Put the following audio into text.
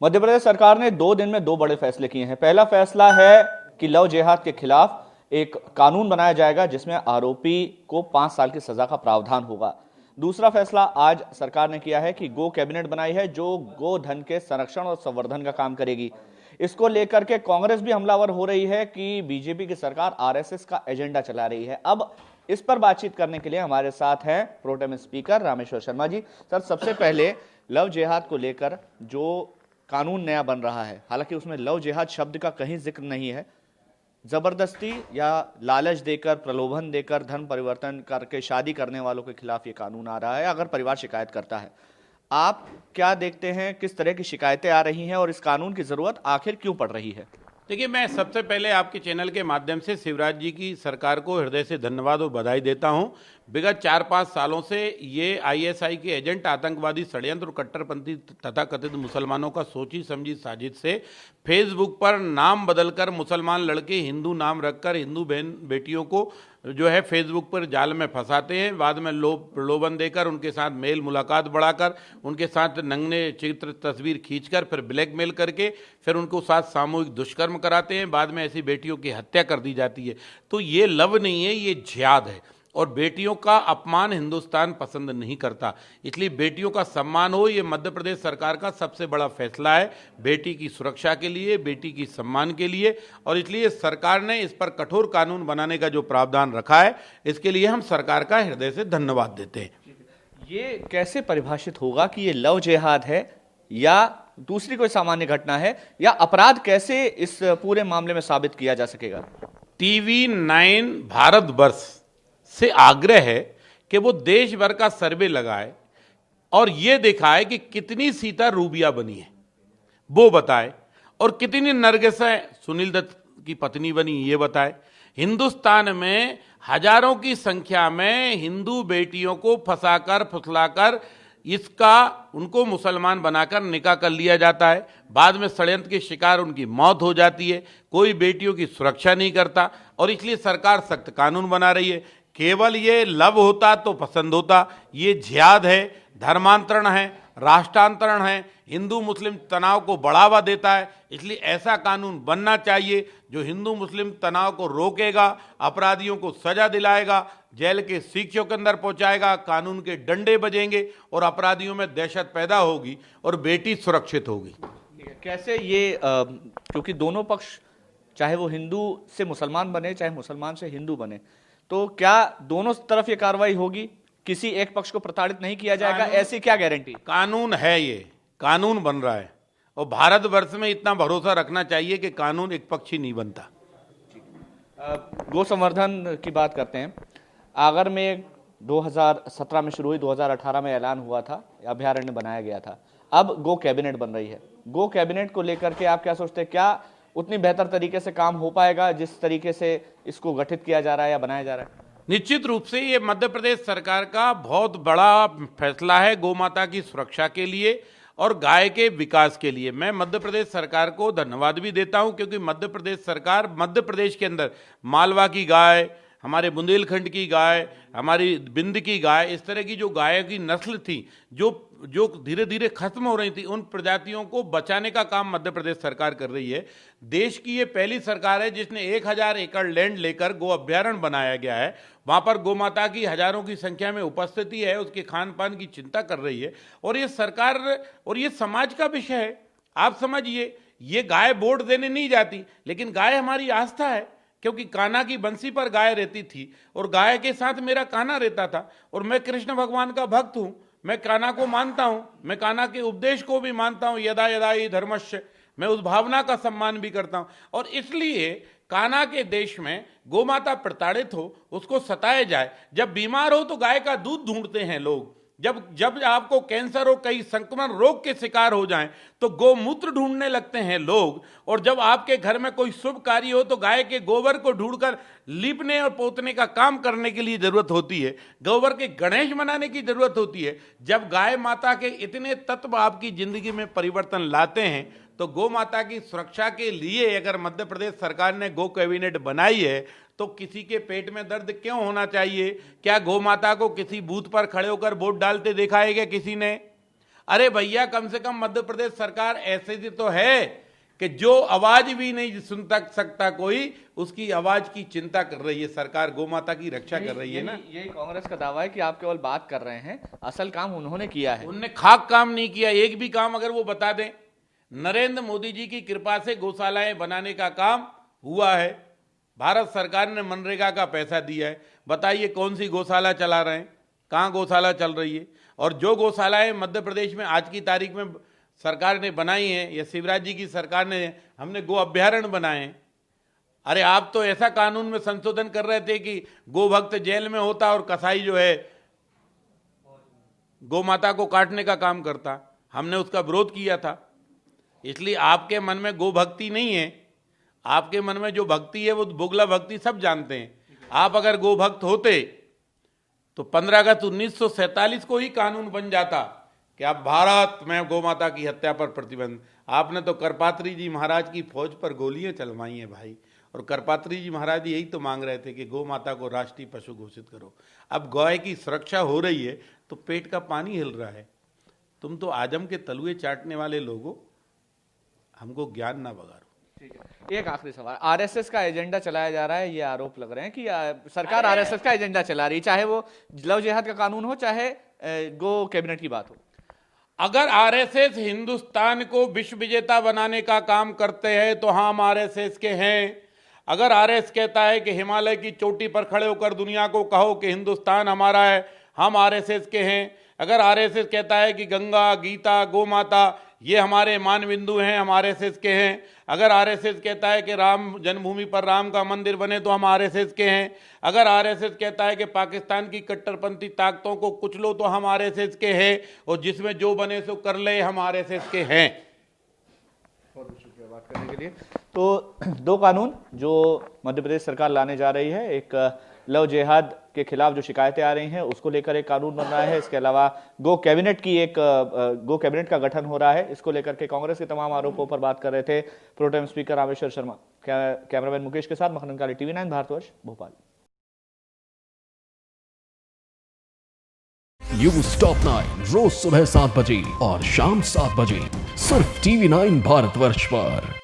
मध्य प्रदेश सरकार ने 2 दिन में 2 बड़े फैसले किए हैं। पहला फैसला है कि लव जिहाद के खिलाफ एक कानून बनाया जाएगा जिसमें आरोपी को 5 साल की सजा का प्रावधान होगा। दूसरा फैसला आज सरकार ने किया है कि गो कैबिनेट बनाई है जो गो धन के संरक्षण और संवर्धन का काम करेगी। इसको लेकर के कांग्रेस भी हमलावर हो रही है कि बीजेपी की सरकार आरएसएस का एजेंडा चला रही है। अब इस पर बातचीत करने के लिए हमारे साथ हैं pro tem speaker Rameshwar Sharma ji. Sir, सबसे पहले लव जिहाद को लेकर जो कानून नया बन रहा है, हालांकि उसमें लव जिहाद शब्द का कहीं जिक्र नहीं है, जबरदस्ती या लालच देकर, प्रलोभन देकर, धन परिवर्तन करके शादी करने वालों के खिलाफ ये कानून आ रहा है अगर परिवार शिकायत करता है। आप क्या देखते हैं, किस तरह की शिकायतें आ रही हैं और इस कानून की जरूरत आखिर क्यों पड़ रही है? देखिए, मैं सबसे पहले आपके चैनल के माध्यम से शिवराज जी की सरकार को हृदय से धन्यवाद और बधाई देता हूं। विगत 4-5 सालों से ये आईएसआई के एजेंट, आतंकवादी षड्यंत्र और कट्टरपंथी तथाकथित मुसलमानों का सोची समझी साजिश से फेसबुक पर नाम बदलकर मुसलमान लड़के हिंदू नाम रखकर हिंदू बहन बेटियों को जो है फेसबुक पर जाल में फंसाते हैं। बाद में प्रलोभन देकर उनके साथ मेल मुलाकात बढ़ाकर उनके साथ नंगे चित्र तस्वीर खींचकर फिर ब्लैकमेल करके फिर उनको साथ सामूहिक दुष्कर्म कराते हैं। बाद में ऐसी बेटियों की हत्या कर दी जाती है। तो ये लव नहीं है, ये जिहाद है। और बेटियों का अपमान हिंदुस्तान पसंद नहीं करता, इसलिए बेटियों का सम्मान हो, ये मध्य प्रदेश सरकार का सबसे बड़ा फैसला है बेटी की सुरक्षा के लिए, बेटी की सम्मान के लिए। और इसलिए सरकार ने इस पर कठोर कानून बनाने का जो प्रावधान रखा है, इसके लिए हम सरकार का हृदय से धन्यवाद देते हैं। ये कैसे परिभाषित होगा कि ये लव जिहाद है या दूसरी कोई सामान्य घटना है, या अपराध कैसे इस पूरे मामले में साबित किया जा सकेगा? टीवी 9 भारतवर्ष से आग्रह है कि वो देश भर का सर्वे लगाए और ये दिखाए कि कितनी सीता रूबिया बनी है, वो बताए, और कितनी नरगिसें सुनील दत्त की पत्नी बनी, ये बताए। हिंदुस्तान में हजारों की संख्या में हिंदू बेटियों को फंसाकर फुसलाकर उनको मुसलमान बनाकर निकाह कर लिया जाता है। बाद में षड्यंत्र के शिकार उनकी मौत हो जाती है। कोई बेटियों की सुरक्षा नहीं करता और इसलिए सरकार सख्त कानून बना रही है। केवल ये लव होता तो पसंद होता, ये जिहाद है, धर्मांतरण है, राष्ट्रांतरण है, हिंदू मुस्लिम तनाव को बढ़ावा देता है। इसलिए ऐसा कानून बनना चाहिए जो हिंदू मुस्लिम तनाव को रोकेगा, अपराधियों को सजा दिलाएगा, जेल के शिक्षकों के अंदर पहुंचाएगा, कानून के डंडे बजेंगे और अपराधियों में दहशत पैदा होगी और बेटी सुरक्षित होगी। कैसे ये क्योंकि दोनों पक्ष, चाहे वो हिंदू से मुसलमान बने चाहे मुसलमान से हिंदू बने, तो क्या दोनों तरफ ये कार्रवाई होगी? किसी एक पक्ष को प्रताड़ित नहीं किया जाएगा, ऐसी क्या गारंटी? कानून है, ये कानून बन रहा है और भारतवर्ष में इतना भरोसा रखना चाहिए कि कानून एक पक्षी नहीं बनता। गो संवर्धन की बात करते हैं। आगर में 2017 में शुरू हुई, 2018 में ऐलान हुआ था, अभयारण्य बनाया गया था। अब गो कैबिनेट बन रही है। गो कैबिनेट को लेकर के आप क्या सोचते हैं? क्या उतनी बेहतर तरीके से काम हो पाएगा जिस तरीके से इसको गठित किया जा रहा है या बनाया जा रहा है? निश्चित रूप से ये मध्य प्रदेश सरकार का बहुत बड़ा फैसला है गौ माता की सुरक्षा के लिए और गाय के विकास के लिए। मैं मध्य प्रदेश सरकार को धन्यवाद भी देता हूं क्योंकि मध्य प्रदेश सरकार मध्य प्रदेश के अंदर मालवा की गाय, हमारे बुंदेलखंड की गाय, हमारी बिंद की गाय, इस तरह की जो गायों की नस्ल थी जो धीरे धीरे खत्म हो रही थी, उन प्रजातियों को बचाने का काम मध्य प्रदेश सरकार कर रही है। देश की ये पहली सरकार है जिसने 1000 एकड़ लैंड लेकर गो अभ्यारण्य बनाया गया है। वहां पर गौ माता की हजारों की संख्या में उपस्थिति है, उसके खान पान की चिंता कर रही है और ये सरकार और ये समाज का विषय है। आप समझिए, ये गाय वोट देने नहीं जाती, लेकिन गाय हमारी आस्था है क्योंकि कान्हा की बंसी पर गाय रहती थी और गाय के साथ मेरा कान्हा रहता था और मैं कृष्ण भगवान का भक्त हूं। मैं कान्हा को मानता हूं, मैं कान्हा के उपदेश को भी मानता हूं, यदा यदा ही धर्मस्य, मैं उस भावना का सम्मान भी करता हूं। और इसलिए कान्हा के देश में गोमाता प्रताड़ित हो, उसको सताया जाए, जब बीमार हो तो गाय का दूध ढूंढते हैं लोग, जब आपको कैंसर हो, कई संक्रमण रोग के शिकार हो जाएं तो गोमूत्र ढूंढने लगते हैं लोग, और जब आपके घर में कोई शुभ कार्य हो तो गाय के गोबर को ढूंढकर लीपने और पोतने का काम करने के लिए जरूरत होती है, गोबर के गणेश बनाने की जरूरत होती है। जब गाय माता के इतने तत्व आपकी जिंदगी में परिवर्तन लाते हैं तो गौ माता की सुरक्षा के लिए अगर मध्य प्रदेश सरकार ने गो कैबिनेट बनाई है तो किसी के पेट में दर्द क्यों होना चाहिए? क्या गौ माता को किसी बूथ पर खड़े होकर वोट डालते देखा है क्या किसी ने? अरे भैया, कम से कम मध्य प्रदेश सरकार ऐसे ही तो है कि जो आवाज भी नहीं सुन सकता कोई, उसकी आवाज की चिंता कर रही है सरकार, गोमाता की रक्षा कर रही है ना। यही कांग्रेस का दावा है कि आप केवल बात कर रहे हैं, असल काम उन्होंने किया है। उनने खाक काम नहीं किया, एक भी काम अगर वो बता दें। नरेंद्र मोदी जी की कृपा से गौशालाएं बनाने का काम हुआ है, भारत सरकार ने मनरेगा का पैसा दिया है। बताइए कौन सी गौशाला चला रहे हैं, कहाँ गौशाला चल रही है? और जो गौशालाएं मध्य प्रदेश में आज की तारीख में सरकार ने बनाई हैं, या शिवराज जी की सरकार ने, हमने गो अभ्यारण्य बनाए हैं। अरे आप तो ऐसा कानून में संशोधन कर रहे थे कि गोभक्त जेल में होता और कसाई जो है गौ माता को काटने का काम करता। हमने उसका विरोध किया था। इसलिए आपके मन में गो भक्ति नहीं है, आपके मन में जो भक्ति है वो बुगला भक्ति सब जानते हैं। आप अगर गो भक्त होते तो 15 अगस्त 1947 को ही कानून बन जाता कि आप भारत में गौ माता की हत्या पर प्रतिबंध। आपने तो करपात्री जी महाराज की फौज पर गोलियां चलवाई हैं भाई, और करपात्री जी महाराज यही तो मांग रहे थे कि गौ माता को राष्ट्रीय पशु घोषित करो। अब गाय की सुरक्षा हो रही है तो पेट का पानी हिल रहा है। तुम तो आजम के तलुए चाटने वाले लोगों, हमको ज्ञान ना बगारो। ठीक है, एक आखिरी सवाल। आरएसएस का एजेंडा चलाया जा रहा है, ये आरोप लग रहे हैं कि सरकार आरएसएस का एजेंडा चला रही, चाहे वो लव जिहाद का कानून हो, चाहे गो कैबिनेट की बात हो। अगर आरएसएस हिंदुस्तान को विश्व विजेता बनाने का काम करते हैं तो हम आरएसएस के हैं। अगर आरएसएस कहता है कि हिमालय की चोटी पर खड़े होकर दुनिया को कहो कि हिंदुस्तान हमारा है, हम आरएसएस के हैं। अगर आरएसएस कहता है कि गंगा, गीता, गौ माता ये हमारे मान बिंदु हैं, हम आरएसएस के हैं। अगर आरएसएस कहता है कि राम जन्मभूमि पर राम का मंदिर बने तो हम आरएसएस के हैं। अगर आरएसएस कहता है कि पाकिस्तान की कट्टरपंथी ताकतों को कुचलो तो हम आरएसएस के हैं, और जिसमें जो बने सो कर ले, हम आरएसएस के हैं। बहुत शुक्रिया बात करने के लिए। तो दो कानून जो मध्य प्रदेश सरकार लाने जा रही है, एक लव जिहाद के खिलाफ जो शिकायतें आ रही हैं उसको लेकर एक कानून बन रहा है, इसके अलावा गो कैबिनेट का गठन हो रहा है, इसको लेकर के कांग्रेस के तमाम आरोपों पर बात कर रहे थे protem speaker Rameshwar Sharma. Cameraman Mukesh के साथ Makhnan Kali, TV9 Bharatvarsh, Bhopal. News top 9 रोज सुबह 7 बजे और शाम 7 बजे सिर्फ TV9 भारतवर्ष पर।